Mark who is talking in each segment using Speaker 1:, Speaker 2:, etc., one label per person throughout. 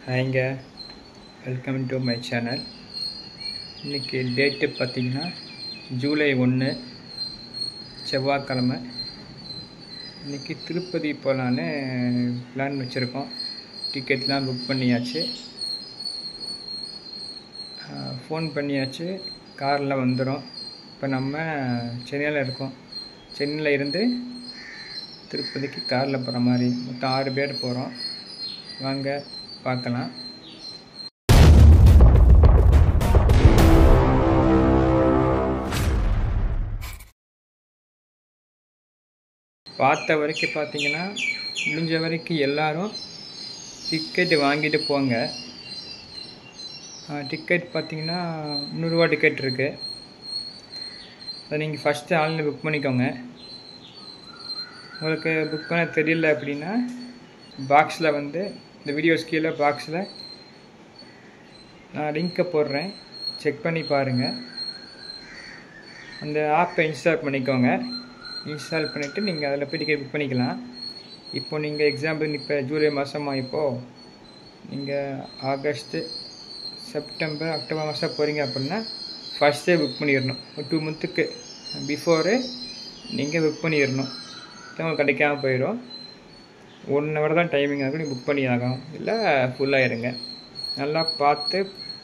Speaker 1: ஹாய்ங்க, welcome to my channel. இன்றைக்கி date பார்த்திங்கன்னா ஜூலை 1 செவ்வாய்க்கிழமை. இன்றைக்கி திருப்பதி போகலான்னு பிளான் வச்சுருக்கோம். டிக்கெட்லாம் புக் பண்ணியாச்சு, ஃபோன் பண்ணியாச்சு, காரில் வந்துடும். இப்போ நம்ம சென்னையில் இருக்கோம். சென்னையில் இருந்து திருப்பதிக்கு காரில் போகிற மாதிரி மொத்தம் 6 பேர் போகிறோம். வாங்க பார்க்கலாம். பார்த்த வரைக்கும் பார்த்தீங்கன்னா முடிஞ்ச வரைக்கும் எல்லோரும் டிக்கெட்டு வாங்கிட்டு போங்க. டிக்கெட் பார்த்தீங்கன்னா 100 ரூபா டிக்கெட் இருக்குது. அதை நீங்கள் ஃபஸ்ட்டு ஆன்லைனில் புக் பண்ணிக்கோங்க. உங்களுக்கு புக் பண்ண தெரியல அப்படின்னா பாக்ஸில் இந்த வீடியோஸ் கீழே பாக்ஸில் நான் லிங்க்கை போடுறேன், செக் பண்ணி பாருங்கள். அந்த ஆப்பை இன்ஸ்டால் பண்ணிக்கோங்க. இன்ஸ்டால் பண்ணிவிட்டு நீங்கள் அதில் போய் டிக்கெட் புக் பண்ணிக்கலாம். இப்போ நீங்கள் எக்ஸாம்பிள் இப்போ ஜூலை மாதமாக இப்போது நீங்கள் ஆகஸ்ட்டு, செப்டம்பர், அக்டோபர் மாதம் போகிறீங்க அப்படின்னா ஃபஸ்ட்டே புக் பண்ணிடணும். ஒரு 2 மந்த்துக்கு பிஃபோரு நீங்கள் புக் பண்ணிடணும். உங்களுக்கு கிடைக்காமல் போயிடும். 1 hour தான் டைமிங் ஆகும். நீங்கள் புக் பண்ணி ஆகும், இல்லை ஃபுல்லாகிடுங்க. நல்லா பார்த்து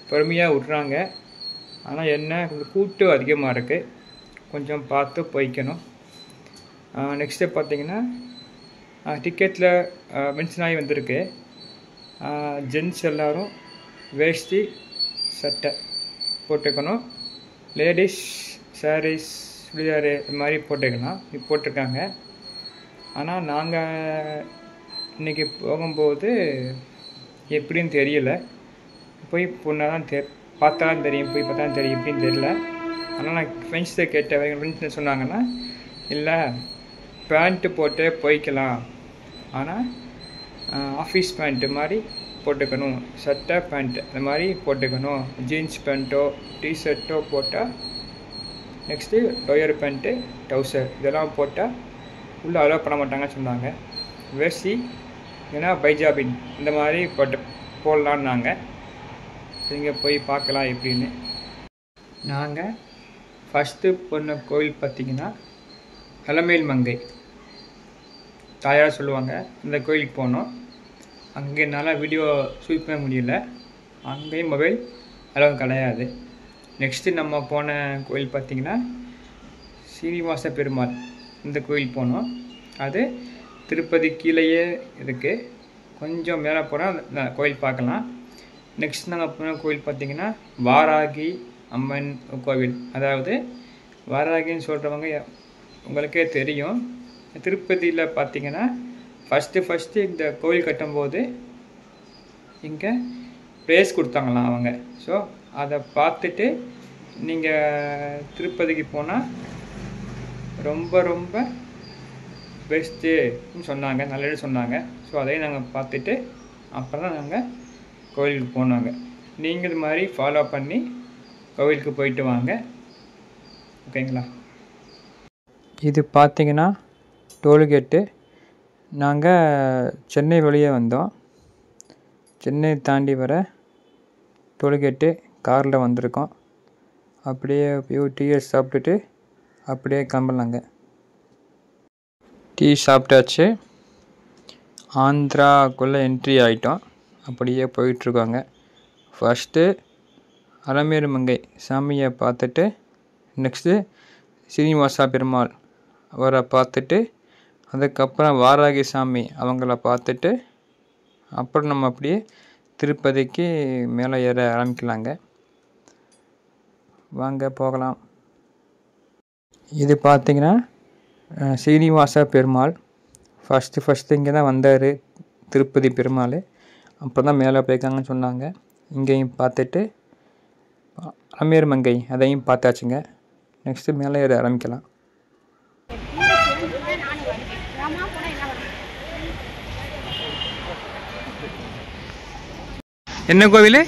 Speaker 1: பொறுமையாக விட்றாங்க. ஆனால் என்ன, கொஞ்சம் கூட்டம் அதிகமாக இருக்குது, கொஞ்சம் பார்த்து போய்க்கணும். நெக்ஸ்ட்டு பார்த்தீங்கன்னா டிக்கெட்டில் மென்ஷன் ஆகி வந்திருக்கு, ஜென்ட்ஸ் எல்லோரும் வேஷ்டி சட்டை போட்டுக்கணும், லேடிஸ் சாரீஸ் சுடிதார் இது மாதிரி போட்டுக்கலாம் போட்டிருக்காங்க. ஆனால் நாங்கள் இன்றைக்கி போகும்போது எப்படின்னு தெரியல, போய் பொண்ணாதான் பார்த்தா தான் தெரியும், போய் பார்த்தா தான் தெரியும், எப்படின்னு தெரியல. ஆனால் நான் ஃப்ரெண்ட்ஸை கேட்டேன். எங்கள் ஃப்ரெண்ட்ஸ் சொன்னாங்கன்னா, இல்லை பேண்ட்டு போட்டு போய்க்கலாம், ஆனால் ஆஃபீஸ் பேண்ட்டு மாதிரி போட்டுக்கணும், சட்டை பேண்ட்டு இந்த மாதிரி போட்டுக்கணும். ஜீன்ஸ் பேண்ட்டோ டிஷர்ட்டோ போட்டால், நெக்ஸ்ட்டு லோயர் பேண்ட்டு ட்ரௌசர் இதெல்லாம் போட்டால் உள்ளே அலோவ் பண்ண மாட்டாங்கன்னு சொன்னாங்க. வேஷ்டி ஏன்னா பைஜாபின் இந்த மாதிரி போடலான்னாங்க. நீங்கள் போய் பார்க்கலாம் எப்படின்னு. நாங்கள் ஃபஸ்ட்டு போன கோவில் பார்த்திங்கன்னா அலமேல் மங்கை தாயார் சொல்லுவாங்க, இந்த கோயிலுக்கு போனோம். அங்கே என்னால் வீடியோ ஷூட் பண்ண முடியல, அங்கேயும் மொபைல் அளவு கிடையாது. நெக்ஸ்ட்டு நம்ம போன கோயில் பார்த்திங்கன்னா சீனிவாச பெருமாள், இந்த கோயில் போனோம். அது திருப்பதி கீழேயே இருக்குது, கொஞ்சம் மேலே போனால் அந்த கோயில் பார்க்கலாம். நெக்ஸ்ட் நாங்கள் போன கோயில் பார்த்திங்கன்னா வாராகி அம்மன் கோவில். அதாவது வாராகின்னு சொல்கிறவங்க உங்களுக்கே தெரியும். திருப்பதியில் பார்த்திங்கன்னா ஃபஸ்ட்டு இந்த கோவில் கட்டும்போது இங்கே ப்ளேஸ் கொடுத்தாங்களாம் அவங்க. ஸோ அதை பார்த்துட்டு நீங்கள் திருப்பதிக்கு போனால் ரொம்ப ரொம்ப பெஸ்ட்டுன்னு சொன்னாங்க, நல்லது சொன்னாங்க. ஸோ அதையும் நாங்கள் பார்த்துட்டு அப்புறம் தான் நாங்கள் கோவிலுக்கு போனாங்க. நீங்கள் இது மாதிரி ஃபாலோ பண்ணி கோவிலுக்கு போயிட்டு வாங்க, ஓகேங்களா? இது பார்த்திங்கன்னா டோல்கேட்டு. நாங்கள் சென்னை வழியே வந்தோம். சென்னை தாண்டி வர டோல்கேட்டு காரில் வந்திருக்கோம். அப்படியே டீ சாப்பிட்டுட்டு அப்படியே கிளம்பலாங்க. டீ சாப்பிட்டாச்சு, ஆந்திராக்குள்ளே என்ட்ரி ஆகிட்டோம். அப்படியே போயிட்டுருக்காங்க. ஃபஸ்ட்டு அலமேல் மங்கை சாமியை பார்த்துட்டு, நெக்ஸ்ட்டு சீனிவாசா பெருமாள் அவரை பார்த்துட்டு, அதுக்கப்புறம் வாராகி சாமி அவங்கள பார்த்துட்டு, அப்புறம் நம்ம அப்படியே திருப்பதிக்கு மேலே ஏற ஆரம்பிக்கலாங்க. வாங்க போகலாம். இது பார்த்திங்கன்னா சீனிவாசா பெருமாள் ஃபஸ்ட்டு இங்கே தான் வந்தார், திருப்பதி பெருமாள். அப்புறம் தான் மேலே போயிருக்காங்கன்னு சொன்னாங்க. இங்கேயும் பார்த்துட்டு அலமேல் மங்கை அதையும் பார்த்தாச்சுங்க. நெக்ஸ்ட்டு மேலே ஏற ஆரம்பிக்கலாம். என்ன கோவில்?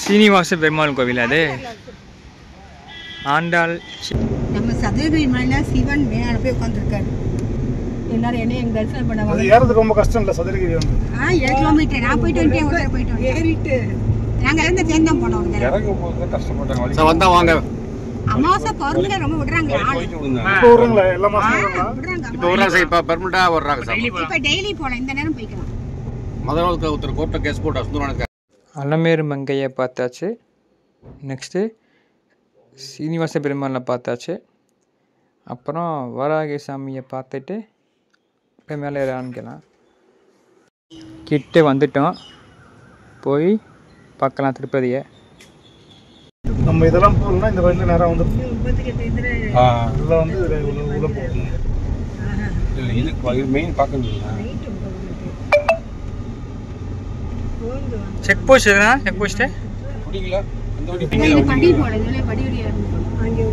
Speaker 1: சீனிவாச பெருமாள் கோவில். அது ஆண்டாள்
Speaker 2: நம்ம சதுரகிரி மலையில் சிவன் மேலே போய் உட்காந்துருக்காரு. எல்லாரும் என்ன எங்க தரிசனம் பண்ணுவாங்க.
Speaker 3: ஏறது ரொம்ப கஷ்டம் இல்ல சதுரகிரி வந்து.
Speaker 2: 7 கிலோமீட்டர் நான் போயிட்டு வந்துட்டேன். ஒரு போயிட்டு ஏறிட்டு நாங்க இருந்து தேந்தம் போனோம்.
Speaker 4: இறங்க போறது கஷ்டப்பட்டாங்க. சோ வந்தா வாங்க.
Speaker 2: அமாவாசை பௌர்ணமி ரொம்ப விடுறாங்க.
Speaker 3: இப்போ விடுறாங்களா எல்லா மாசமும்
Speaker 2: விடுறாங்க.
Speaker 4: இப்போ விடுறாங்க. இப்ப பெர்மனண்டா வர்றாங்க சார்.
Speaker 2: இப்ப டெய்லி போலாம். இந்த நேரம் போய்க்கலாம்.
Speaker 4: முதல்ல ஒருத்தர் கோர்ட்ல கேஸ் போட்டா சுந்தரானுக்கு.
Speaker 1: அலமேரு மங்கையை பார்த்தாச்சு. நெக்ஸ்ட்டு சீனிவாச பெருமாளை பார்த்தாச்சு. அப்புறம் வராகி சாமியை பார்த்துட்டு இப்போ மேலே ஏற ஆரம்பிக்கலாம். கிட்ட வந்துட்டோம், போய் பார்க்கலாம் திருப்பதியை.
Speaker 3: நம்ம இதெல்லாம் போகணும்னா இந்த வழியில் நேராக வந்து இதெல்லாம் வந்து உள்ள போகணும்.
Speaker 4: இல்லை இதுக்கு மெயின் பார்க்கணுங்களா?
Speaker 1: செக் போஸ்ட் எதுனா செக் போஸ்ட்டு
Speaker 4: பிடிக்கல அந்த வண்டி
Speaker 2: படி போடுங்க. படி வழியா அங்கே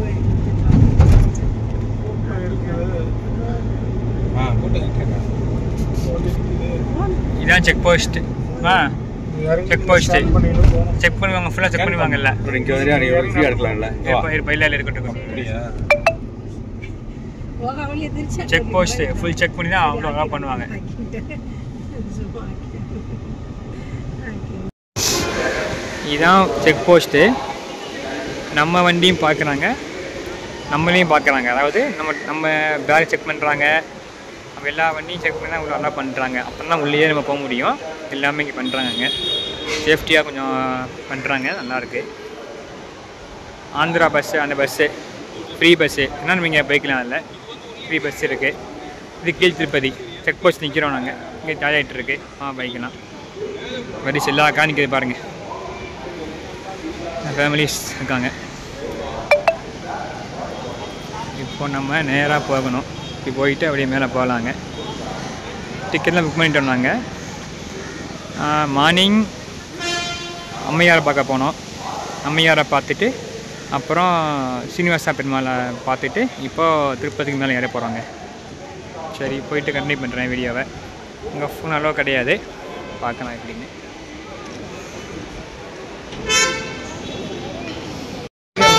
Speaker 1: இதான் check post. Check post check பண்ணுவாங்க, ஃபுல்லாக செக் பண்ணுவாங்கல்ல.
Speaker 4: இங்கே வந்து ஃப்ரீயாக எடுக்கலாம்ல.
Speaker 1: பையில இருக்கட்டும். செக் போஸ்ட்டு ஃபுல் செக் பண்ணி தான் அவ்வளோ பண்ணுவாங்க. இதுதான் செக் போஸ்ட்டு. நம்ம வண்டியும் பார்க்குறாங்க, நம்மளையும் பார்க்குறாங்க. அதாவது நம்ம பேக் செக் பண்ணுறாங்க, நம்ம எல்லா வண்டியும் செக் பண்ணி தான் உள்ள நல்லா பண்ணுறாங்க. அப்புறம் தான் உள்ளேயே நம்ம போக முடியும். எல்லாமே இங்கே பண்ணுறாங்க. சேஃப்டியாக கொஞ்சம் பண்ணுறாங்க, நல்லாயிருக்கு. ஆந்திரா பஸ்ஸு, அந்த பஸ்ஸு ஃப்ரீ பஸ்ஸு என்ன நீங்கள் போய்க்கலாம். அதில் ஃப்ரீ பஸ் இருக்குது. இது கீழ் திருப்பதி செக் போஸ்ட் நிற்கிறோம் நாங்கள். இங்கே டாய்லெட் இருக்குது, போய்க்கலாம். வரிசை எல்லா காணிக்கிறது பாருங்கள். ஃபேமிலிஸ் இருக்காங்க. இப்போ நம்ம நேராக போகணும். இப்படி போயிட்டு அப்படியே மேலே போகலாங்க. டிக்கெட்லாம் புக் பண்ணிட்டு வந்தாங்க. மார்னிங் அம்மையாரை பார்க்க போனோம். அம்மையாரை பார்த்துட்டு அப்புறம் சீனிவாச பெருமாளை பார்த்துட்டு இப்போது திருப்பதிக்கு மேலே ஏற போகிறாங்க. சரி, போயிட்டு கண்டினியூ பண்ணுறேன் வீடியோவை. உங்கள் ஃபோன் அளவு கிடையாது, பார்க்கலாம் எப்படின்னு.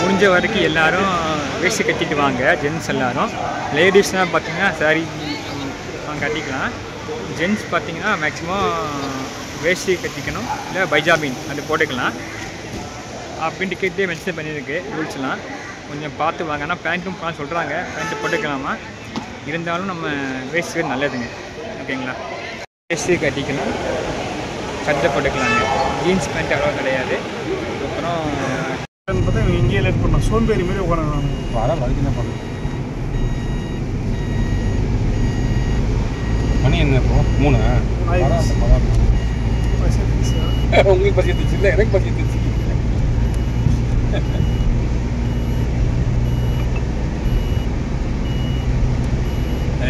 Speaker 1: முடிஞ்ச வரைக்கும் எல்லோரும் வேஷ்டி கட்டிட்டு வாங்க. ஜென்ஸ் எல்லோரும். லேடிஸ்னால் பார்த்திங்கன்னா சாரி கட்டிக்கலாம். ஜென்ஸ் பார்த்திங்கன்னா மேக்ஸிமம் வேஷ்டி கட்டிக்கணும், இல்லை பைஜாபின் அது போட்டுக்கலாம் அப்படின்ட்டு கேட்டே மென்ஷன் பண்ணியிருக்கு ரூல்ஸ்லாம். கொஞ்சம் பார்த்து வாங்க. ஆனால் பேண்ட்டும் சொல்கிறாங்க, பேண்ட்டு போட்டுக்கலாமா. இருந்தாலும் நம்ம வேஷ்டி நல்லதுங்க, ஓகேங்களா. வேஷ்டி கட்டிக்கலாம், சட்டை போட்டுக்கலாங்க. ஜீன்ஸ் பேண்ட் அவ்வளோ கிடையாது. அப்புறம்
Speaker 3: பார்த்தா இங்கேயே லேட் பண்ணோம். சோம்பேறி மாரி உட்காந்து
Speaker 4: வர வரைக்கும் என்ன பண்ணுங்க. மணி என்ன இப்போ 3? உங்களுக்கு பசி எடுத்துச்சு இல்லை, எனக்கு பசி எடுத்துச்சு.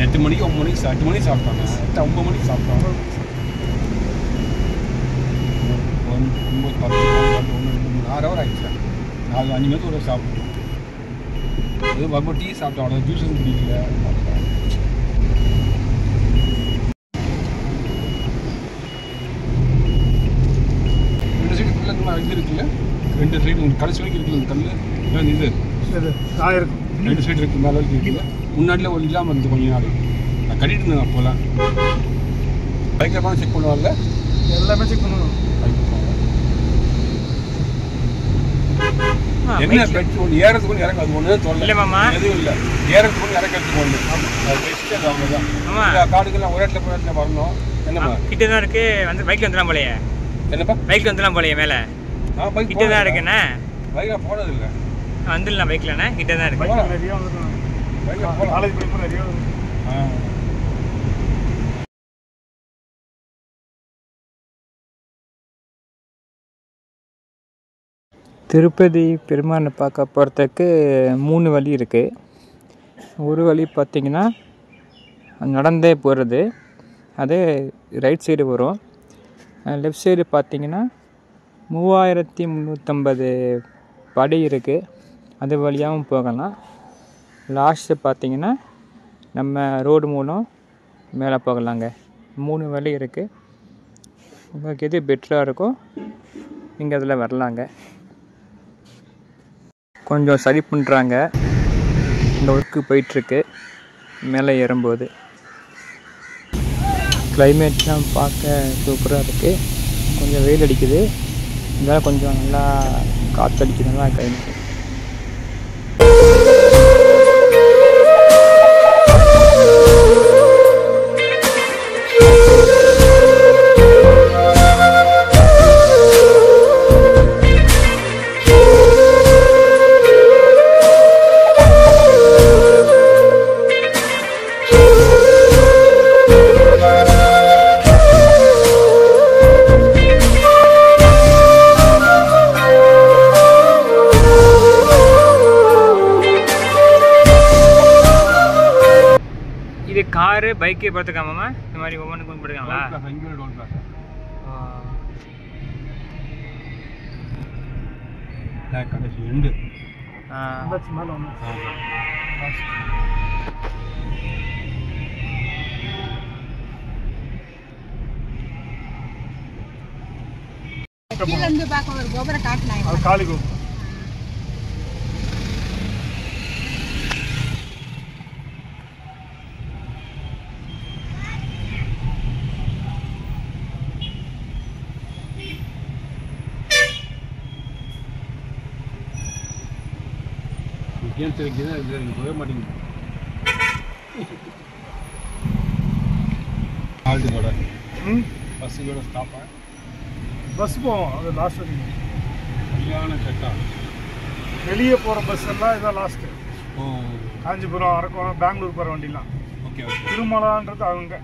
Speaker 4: 8 மணிக்கு 9 மணிக்கு 8 மணிக்கு சாப்பிட்டாங்க. 9 மணிக்கு சாப்பிட்டாங்க. 9 10 6 ஹவர் ஆகிடுச்சு. 4-5 மணிக்கு ஒரு சாப்பிடணும். அது வரும்போது டீ சாப்பிட்டோம், அவ்வளோ ஜூஸ் எதுவும் பிடிக்கல. 2 சைடு ஃபுல்லாக இந்த மாதிரி இது இருக்குல்ல, 2 சைடு கடைசி வரைக்கும் இருக்குல்ல இந்த கல், இது
Speaker 3: இருக்கும்.
Speaker 4: 2 சைடு இருக்குது, மேலே வரைக்கும் இருக்குல்ல. முன்னாடியில் ஒரு இல்லாமல் இருந்தது கொஞ்ச நாள். நான் கட்டிட்டு இருந்தேன் அப்போலாம். பைக்கில் தான் செக் பண்ணுவாங்கல்ல,
Speaker 3: எல்லாமே செக் பண்ணுவோம்.
Speaker 4: என்ன பெட்ரோல் ஒன்று ஏறதுக்கு ஒன்று இறங்க, அது ஒன்று தொல்லை
Speaker 1: இல்லை மாமா,
Speaker 4: எதுவும் இல்லை. ஏறதுக்கு ஒன்று இறக்கிறதுக்கு ஒன்று, அது பெஸ்ட்டு. அது அவ்வளோதான். காடுக்கெல்லாம் ஒரு இடத்துல போய் இடத்துல வரணும். என்னப்பா
Speaker 1: கிட்ட தான் இருக்குது, வந்து பைக்கில் வந்துடலாம் போலையே.
Speaker 4: என்னப்பா
Speaker 1: பைக்கில் வந்துடலாம் போலையே மேலே.
Speaker 4: பைக்
Speaker 1: கிட்ட தான் இருக்குண்ணே.
Speaker 4: பைக்கில் போனது இல்லை,
Speaker 1: வந்துடலாம் பைக்கில்ண்ணே, கிட்ட தான் இருக்கு.
Speaker 3: நிறைய வந்துடும்.
Speaker 4: பைக்கில் போகலாம்.
Speaker 3: காலேஜ் போய் நிறைய
Speaker 1: திருப்பதி பெருமானை பார்க்க போகிறதுக்கு 3 வழி இருக்குது. ஒரு வழி பார்த்திங்கன்னா நடந்தே போகிறது, அது ரைட் சைடு வரும். லெஃப்ட் சைடு பார்த்திங்கன்னா 3350 படி இருக்குது, அது வழியாகவும் போகலாம். லாஸ்ட்டு பார்த்திங்கன்னா நம்ம ரோடு மூலம் மேலே போகலாங்க. 3 வழி இருக்குது. உங்களுக்கு எது பெட்டராக இருக்கோ நீங்கள் அதில் வரலாங்க. கொஞ்சம் சரி பண்ணுறாங்க, இந்த ஒர்க்கு போயிட்டுருக்கு மேலே ஏறும்போது. கிளைமேட்லாம் பார்க்க சூப்பராக இருக்குது. கொஞ்சம் வெயில் அடிக்குது, இருந்தாலும் கொஞ்சம் நல்லா காற்றடிக்குது, நல்லா கிளைமேட். இது காரு பைக்கு பார்த்துக்காம இந்த மாதிரி ஒவ்வொன்றுக்கு போட்டுருக்காங்களா?
Speaker 4: இங்கே டோல் பிளாசா கடைசி எண்டு
Speaker 3: மேலே ஒன்று
Speaker 2: கீழ இருந்து பார்க்க ஒரு கோபுரம் காட்டினாங்க.
Speaker 3: அது காளி கோபுரம்.
Speaker 4: ஏன் தெரியுது இது போக மாட்டேங்குது. ஆல்டு கூட பஸ்ஸு கூட ஸ்டாப்பா
Speaker 3: பஸ் போவோம், அது லாஸ்ட் வரைக்கும்.
Speaker 4: கல்யாண செட்டா
Speaker 3: வெளியே போகிற பஸ் எல்லாம் இதான் லாஸ்ட்டு.
Speaker 4: ஓ
Speaker 3: காஞ்சிபுரம், அரக்கோணம், பெங்களூர் போகிற வண்டிலாம்.
Speaker 4: Okay okay.
Speaker 3: திருமலான்றது அவங்க.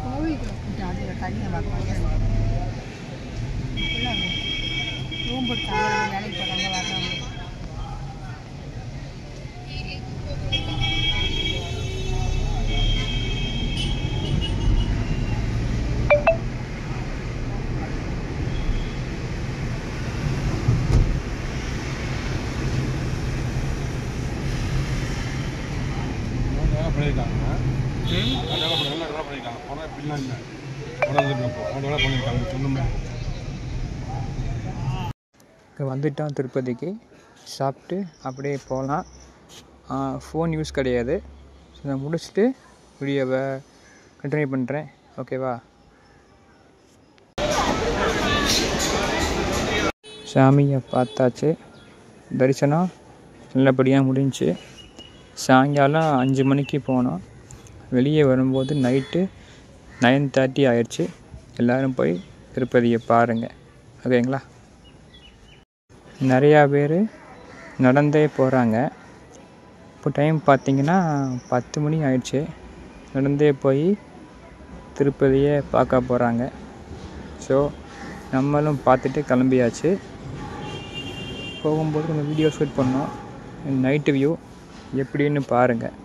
Speaker 2: கோவிலுக்கு அதில் தனியாக பார்க்க ரூம் போட்டு தங்குறது, வேலைக்கு போகிறவங்க வர்றவங்க.
Speaker 4: பண்ணியிருக்காங்க நல்லா பண்ணியிருக்காங்க. பணம் எப்படிலாம் இல்லை, பணம் வேலை பண்ணியிருக்காங்க. சொன்ன
Speaker 1: இங்கே வந்துட்டோம் திருப்பதிக்கு. சாப்பிட்டு அப்படியே போகலாம். ஃபோன் யூஸ் கிடையாது. ஸோ நான் முடிச்சுட்டு வீடியோவை கண்டினியூ பண்ணுறேன். ஓகேவா? சாமியை பார்த்தாச்சு, தரிசனம் நல்லபடியாக முடிஞ்சுச்சு. சாயங்காலம் 5 மணிக்கு போனோம். வெளியே வரும்போது நைட்டு 9:30 ஆயிடுச்சு. எல்லோரும் போய் திருப்பதியை பாருங்கள். ஓகேங்களா? நிறையா பேர் நடந்தே போகிறாங்க. இப்போ டைம் பார்த்திங்கன்னா 10 மணி ஆயிடுச்சு. நடந்தே போய் திருப்பதியை பார்க்க போகிறாங்க. ஸோ நம்மளும் பார்த்துட்டு கிளம்பியாச்சு. போகும்போது கொஞ்சம் வீடியோ ஷூட் பண்ணோம். நைட்டு வியூ எப்படின்னு பாருங்கள்.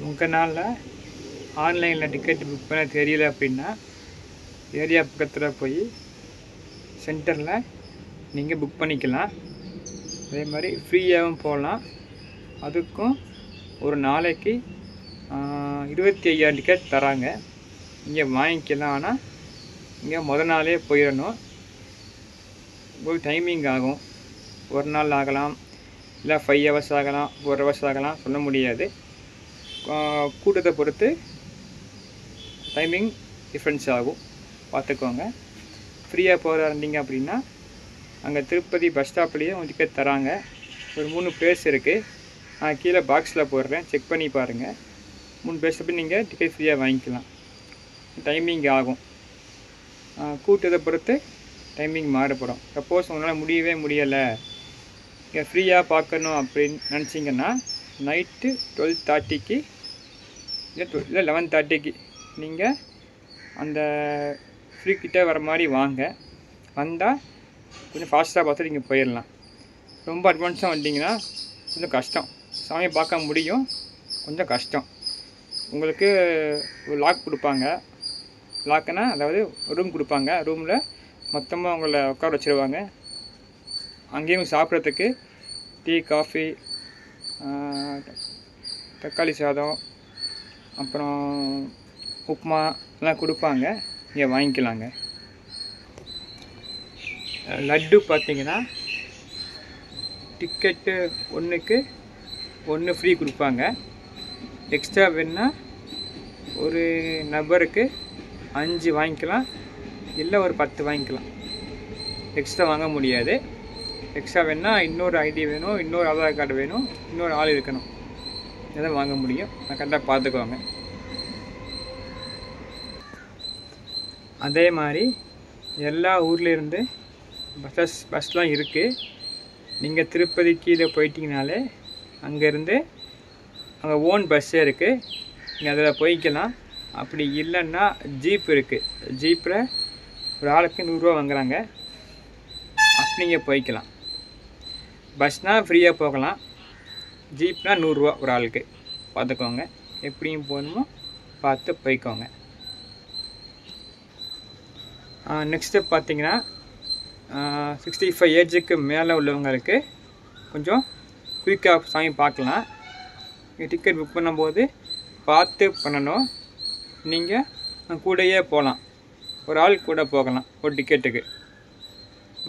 Speaker 1: உங்கள் நாளில் ஆன்லைனில் டிக்கெட் புக் பண்ண தெரியல அப்படின்னா ஏரியா பக்கத்தில் போய் சென்டரில் நீங்கள் புக் பண்ணிக்கலாம். அதே மாதிரி ஃப்ரீயாகவும் போகலாம். அதுக்கும் ஒரு நாளைக்கு 25,000 டிக்கெட் தராங்க. இங்கே வாங்கிக்கலாம். ஆனால் இங்கே முதல் நாளே போயிடணும். ஒரு டைமிங் ஆகும். ஒரு நாள் ஆகலாம், இல்லை 5 ஹவர்ஸ் ஆகலாம், 4 ஹவர்ஸ் ஆகலாம், சொல்ல முடியாது. கூட்டத்தை பொறுத்து டைமிங் டிஃப்ரென்ஸ் ஆகும், பார்த்துக்கோங்க. ஃப்ரீயாக போகிறா இருந்தீங்க அப்படின்னா அங்கே திருப்பதி பஸ் ஸ்டாப்லேயே உங்களுக்கு டிக்கெட் தராங்க. ஒரு 3 பிளேஸ் இருக்குது. நான் கீழே பாக்ஸில் போடுறேன், செக் பண்ணி பாருங்கள். 3 பிளேஸ் போய் நீங்கள் டிக்கெட் ஃப்ரீயாக வாங்கிக்கலாம். டைமிங் ஆகும், கூட்டத்தை பொறுத்து டைமிங் மாறுபடும். சப்போஸ் உங்களால் முடியவே முடியலை, இங்கே ஃப்ரீயாக பார்க்கணும் அப்படின்னு நினச்சிங்கன்னா நைட்டு 12:30க்கு இல்லை 11:30க்கு நீங்கள் அந்த ஃப்ரீ கிட்டே வர மாதிரி வாங்க. வந்தால் கொஞ்சம் ஃபாஸ்ட்டாக பார்த்துட்டு நீங்கள் போயிடலாம். ரொம்ப அட்வான்ஸாக வந்தீங்கன்னா கொஞ்சம் கஷ்டம், சாமி பார்க்க முடியும், கொஞ்சம் கஷ்டம். உங்களுக்கு ஒரு லாக் கொடுப்பாங்க. லாக்குன்னா அதாவது ரூம் கொடுப்பாங்க. ரூமில் மொத்தமாக உங்களை உட்கார வச்சுருவாங்க. அங்கேயும் சாப்பிட்றதுக்கு டீ, காஃபி, தக்காளி சாதம், அப்புறம் உப்புமா எல்லாம் கொடுப்பாங்க. இங்கே வாங்கிக்கலாங்க. லட்டு பார்த்தீங்கன்னா டிக்கெட்டு ஒன்றுக்கு 1 ஃப்ரீ கொடுப்பாங்க. எக்ஸ்ட்ரா வேணுன்னா ஒரு நபருக்கு 5 வாங்கிக்கலாம், இல்லை ஒரு 10 வாங்கிக்கலாம். எக்ஸ்ட்ரா வாங்க முடியாது. எக்ஸ்ட்ரா வேணுன்னா இன்னொரு ஐடி வேணும், இன்னொரு ஆதார் கார்டு வேணும், இன்னொரு ஆள் இருக்கணும், இதை வாங்க முடியும். நான் கரெக்டாக பார்த்துக்குவாங்க. அதே மாதிரி எல்லா ஊர்லேருந்து பஸ்லாம் இருக்குது. நீங்கள் திருப்பதி கீழே போயிட்டீங்கனாலே அங்கேருந்து அங்கே ஓன் பஸ்ஸே இருக்குது, நீங்கள் அதில் போய்க்கலாம். அப்படி இல்லைன்னா ஜீப் இருக்குது. ஜீப்பில் ஒரு ஆளுக்கு 100 ரூபா வாங்குறாங்க, அப்படி நீங்கள் போய்க்கலாம். பஸ்னால் ஃப்ரீயாக போகலாம், ஜீப்னால் 100 ரூபா ஒரு ஆளுக்கு. பார்த்துக்கோங்க, எப்படியும் போகணுமோ பார்த்து போய்க்கோங்க. நெக்ஸ்ட்டு பார்த்தீங்கன்னா 65 ஏஜுக்கு மேலே உள்ளவங்களுக்கு கொஞ்சம் குயிக்காக சாமி பார்க்கலாம். டிக்கெட் புக் பண்ணும்போது பார்த்து பண்ணணும். நீங்கள் கூடயே போகலாம், ஒரு ஆள் கூட போகலாம் ஒரு டிக்கெட்டுக்கு.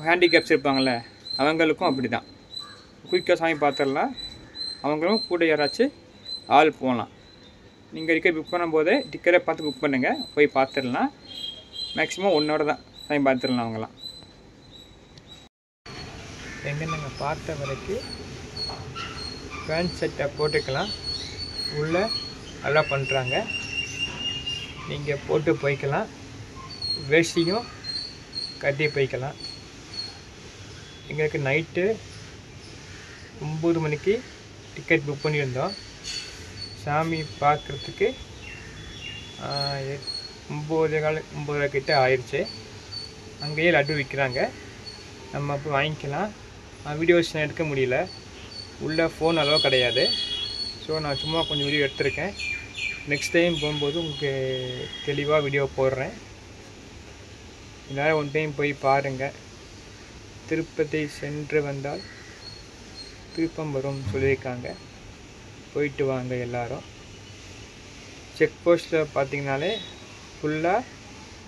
Speaker 1: ஹேண்டிகேப்ஸ் இருப்பாங்கள்ல, அவங்களுக்கும் அப்படி தான் குயிக்காக சாமி பார்த்துடலாம். அவங்களும் கூட யாராச்சும் ஆள் போகலாம். நீங்கள் டிக்கெட் புக் பண்ணும்போது டிக்கெட்டை பார்த்து புக் பண்ணுங்கள், போய் பார்த்துடலாம். மேக்ஸிமம் 1 hour தான் சாமி பார்த்துடலாம். அவங்களாம் எங்கே நாங்கள் பார்த்த வரைக்கும் பேண்ட் செட்டை போட்டுக்கலாம், உள்ளே நல்லா பண்ணுறாங்க. நீங்கள் போட்டு போய்க்கலாம், வேஷ்டியும் கட்டி போய்க்கலாம். எங்களுக்கு நைட்டு 9 மணிக்கு டிக்கெட் புக் பண்ணியிருந்தோம். சாமி பார்க்குறதுக்கு 9:15 கிட்ட ஆயிடுச்சு. அங்கேயே லட்டு விற்கிறாங்க, நம்ம போய் வாங்கிக்கலாம். வீடியோஸ் நான் எடுக்க முடியல, உள்ள ஃபோன் அளவு கிடையாது. ஸோ நான் சும்மா கொஞ்சம் வீடியோ எடுத்திருக்கேன். நெக்ஸ்ட் டைம் போகும்போது உங்களுக்கு தெளிவாக வீடியோ போடுறேன். எல்லோரும் ஒன் டைம் போய் பாருங்கள். திருப்பதி சென்று வந்தால் திருப்பம் வரும் சொல்லியிருக்காங்க, போயிட்டு வாங்க எல்லோரும். செக் போஸ்ட்டில் பார்த்திங்கனாலே ஃபுல்லாக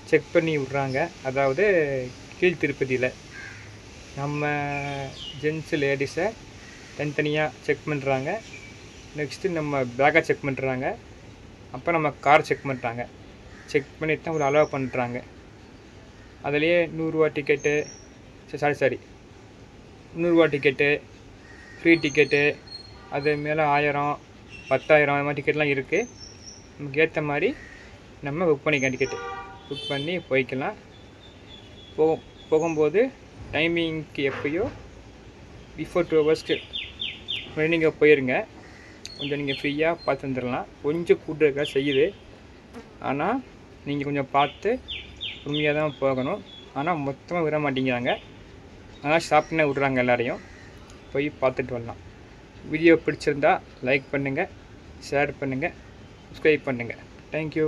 Speaker 1: செக் பண்ணி விட்றாங்க. அதாவது கீழ் திருப்பதியில் நம்ம ஜென்ஸு லேடிஸை தனித்தனியாக செக் பண்ணுறாங்க. நெக்ஸ்ட்டு நம்ம பேக்கை செக் பண்ணுறாங்க, அப்போ நம்ம கார் செக் பண்ணுறாங்க. செக் பண்ணிட்டு தான் ஒரு அலோவ் பண்ணுறாங்க. அதுலேயே 100 ரூபா டிக்கெட்டு, சாரி 100 ரூபா டிக்கெட்டு, ஃப்ரீ டிக்கெட்டு, அது மேலே 1000, 10,000 அது மாதிரி டிக்கெட்லாம் இருக்குது. நமக்கு ஏற்ற மாதிரி நம்ம புக் பண்ணிக்கலாம். டிக்கெட்டு புக் பண்ணி போய்க்கலாம். போகும்போது டைமிங்க்கு எப்போயோ பிஃபோர் 2 ஹவர்ஸ்க்கு நீங்கள் போயிருங்க. கொஞ்சம் நீங்கள் ஃப்ரீயாக பார்த்து வந்துடலாம். கொஞ்சம் கூட்டுறதுக்காக செய்யுது, ஆனால் நீங்கள் கொஞ்சம் பார்த்து உண்மையாக தான் போகணும். ஆனால் மொத்தமாக விட மாட்டேங்கிறாங்க, அதனால் ஷாப்பிங்காக விட்றாங்க. எல்லாரையும் போய் பார்த்துட்டு வரலாம். வீடியோ பிடிச்சிருந்தா லைக் பண்ணுங்கள், ஷேர் பண்ணுங்கள், சப்ஸ்கிரைப் பண்ணுங்கள். தேங்க்யூ.